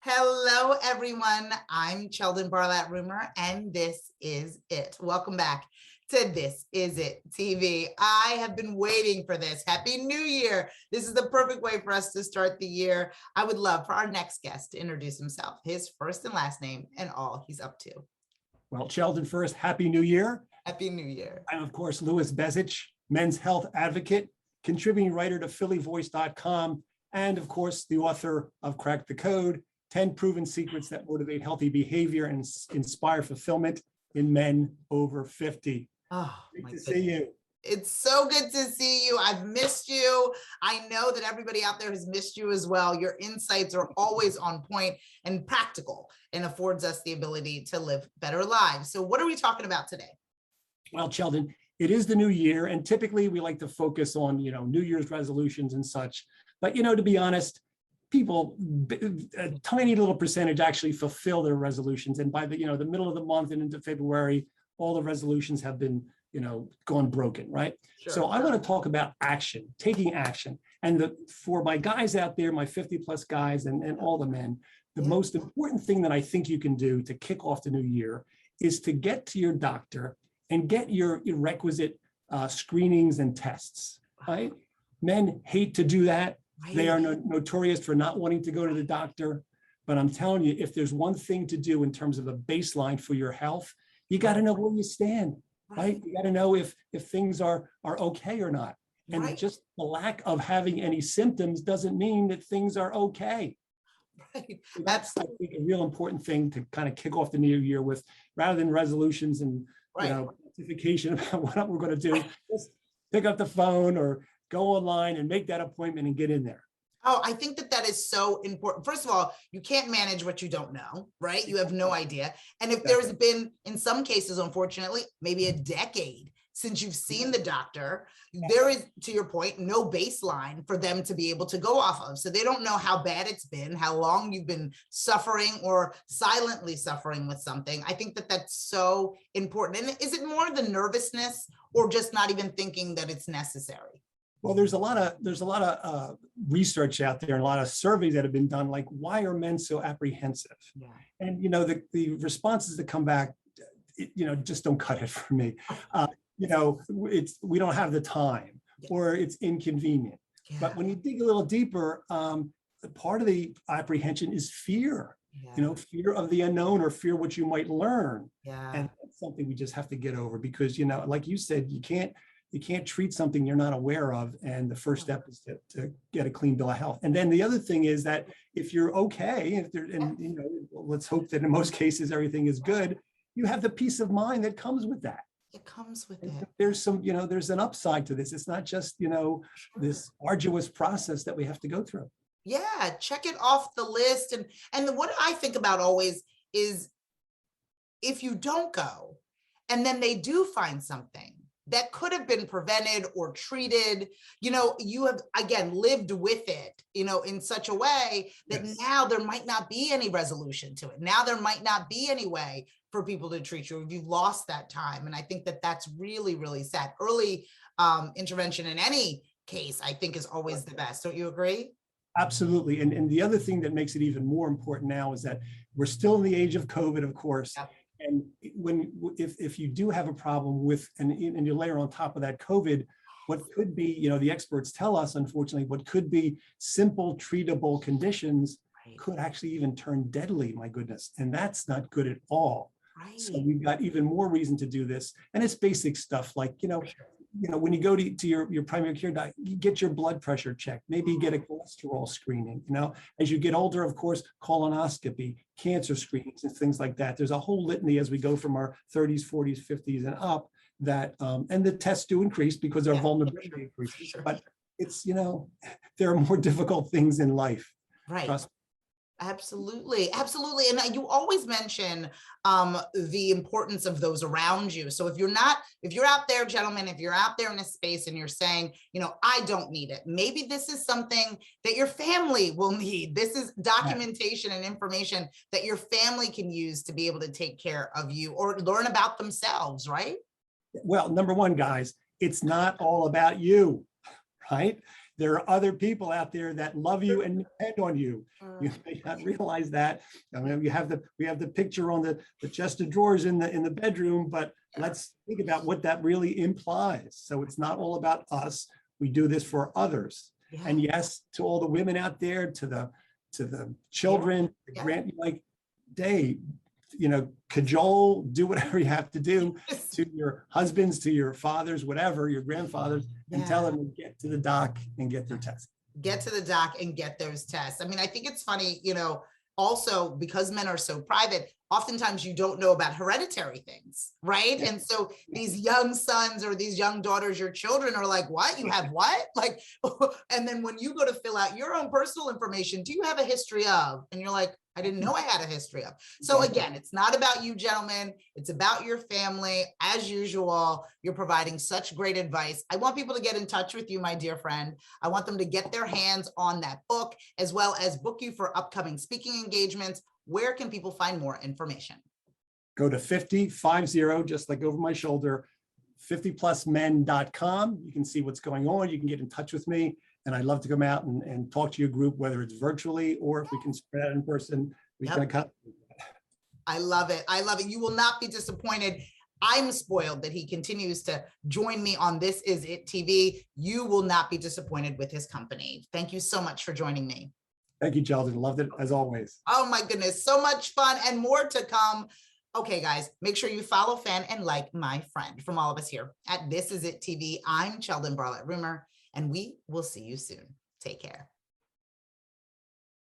Hello, everyone. I'm Sheldon Barlatt-Rumor, and this is it. Welcome back to This Is It TV. I have been waiting for this. Happy New Year. This is the perfect way for us to start the year. I would love for our next guest to introduce himself, his first and last name, and all he's up to. Well, Sheldon, first, Happy New Year. Happy New Year. I'm, of course, Bezich, men's health advocate, contributing writer to phillyvoice.com, and, of course, the author of Crack the Code, 10 proven secrets that motivate healthy behavior and inspire fulfillment in men over 50. Oh, Great to see you. It's so good to see you. I've missed you. I know that everybody out there has missed you as well. Your insights are always on point and practical and affords us the ability to live better lives. So what are we talking about today? Well, Sheldon, it is the new year, and typically we like to focus on, New Year's resolutions and such. But, to be honest, people, a tiny little percentage actually fulfill their resolutions. And by the middle of the month and into February, all the resolutions have been, gone broken, right? Sure. So I want to talk about action, taking action. And for my guys out there, my 50 plus guys and all the men, the most important thing that I think you can do to kick off the new year is to get to your doctor and get your requisite screenings and tests, right? Men hate to do that. Right. They are notorious for not wanting to go to the doctor. But I'm telling you, if there's one thing to do in terms of a baseline for your health, you got to know where you stand, right? You got to know if things are okay or not. And just the lack of having any symptoms doesn't mean that things are okay. Right. So that's, I think, a real important thing to kind of kick off the new year with, rather than resolutions and notification about what we're going to do. Just pick up the phone or go online and make that appointment and get in there. Oh, I think that is so important. First of all, you can't manage what you don't know, right? You have no idea. And if there's been, in some cases, unfortunately, maybe a decade since you've seen the doctor, there is, to your point, no baseline for them to be able to go off of. So they don't know how bad it's been, how long you've been suffering or silently suffering with something. I think that that's so important. And is it more the nervousness or just not even thinking that it's necessary? Well, there's a lot of research out there and a lot of surveys that have been done, like, why are men so apprehensive? Yeah. And, the responses that come back, just don't cut it for me. We don't have the time, or it's inconvenient. Yeah. But when you dig a little deeper, part of the apprehension is fear. Yeah. Fear of the unknown or fear what you might learn. Yeah. And that's something we just have to get over because, like you said, you can't treat something you're not aware of. And the first step is to get a clean bill of health. And then the other thing is that if you're okay, let's hope that in most cases, everything is good, you have the peace of mind that comes with that. It comes with it. There's some, there's an upside to this. It's not just, this arduous process that we have to go through. Yeah, check it off the list. And what I think about always is if you don't go and then they do find something that could have been prevented or treated, you have, again, lived with it, in such a way that now there might not be any resolution to it. Now there might not be any way for people to treat you if you've lost that time. And I think that that's really, really sad. Early intervention in any case, I think, is always the best. Don't you agree? Absolutely. And the other thing that makes it even more important now is that we're still in the age of COVID, of course. Yep. And if you do have a problem with, and you layer on top of that COVID, what could be, the experts tell us, unfortunately, what could be simple treatable conditions could actually even turn deadly, my goodness. And that's not good at all. Right. So we've got even more reason to do this. And it's basic stuff like, when you go to your primary care doctor, you get your blood pressure checked, maybe get a cholesterol screening, as you get older, of course, colonoscopy, cancer screenings and things like that. There's a whole litany as we go from our 30s, 40s, 50s and up that, and the tests do increase because our vulnerability increases, sure. But it's, there are more difficult things in life. Right. Trust me. Absolutely. Absolutely. And you always mention the importance of those around you. So if you're out there, gentlemen, if you're out there in a space and you're saying, I don't need it, maybe this is something that your family will need. This is documentation and information that your family can use to be able to take care of you or learn about themselves, right? Well, number one, guys, it's not all about you, right? there are other people out there that love you and depend on you. You may not realize that. I mean, we have the picture on the chest of drawers in the bedroom, but let's think about what that really implies. So it's not all about us. We do this for others. Yeah. And yes, to all the women out there, to the children, Yeah. grant, like, they, cajole, do whatever you have to do to your husbands, to your fathers, whatever, your grandfathers, and tell them to get to the doc and get their tests. Get to the doc and get those tests. I mean, I think it's funny, also because men are so private, oftentimes you don't know about hereditary things, right? Yeah. And so these young sons or these young daughters, your children are like, what? You have what? Like, and then when you go to fill out your own personal information, do you have a history of? And you're like, I didn't know I had a history of. So again, it's not about you, gentlemen. It's about your family. As usual, you're providing such great advice. I want people to get in touch with you, my dear friend. I want them to get their hands on that book, as well as book you for upcoming speaking engagements. Where can people find more information? Go to 50, just like over my shoulder, 50plusmen.com. You can see what's going on. You can get in touch with me. And I'd love to come out and talk to your group, whether it's virtually or if we can spread out in person. We can come. I love it. I love it. You will not be disappointed. I'm spoiled that he continues to join me on This Is It TV. You will not be disappointed with his company. Thank you so much for joining me. Thank you, Sheldon. Loved it as always. Oh my goodness. So much fun and more to come. Okay, guys, make sure you follow, fan, and like my friend. From all of us here at This Is It TV, I'm Sheldon Barlett-Rumor, and we will see you soon. Take care.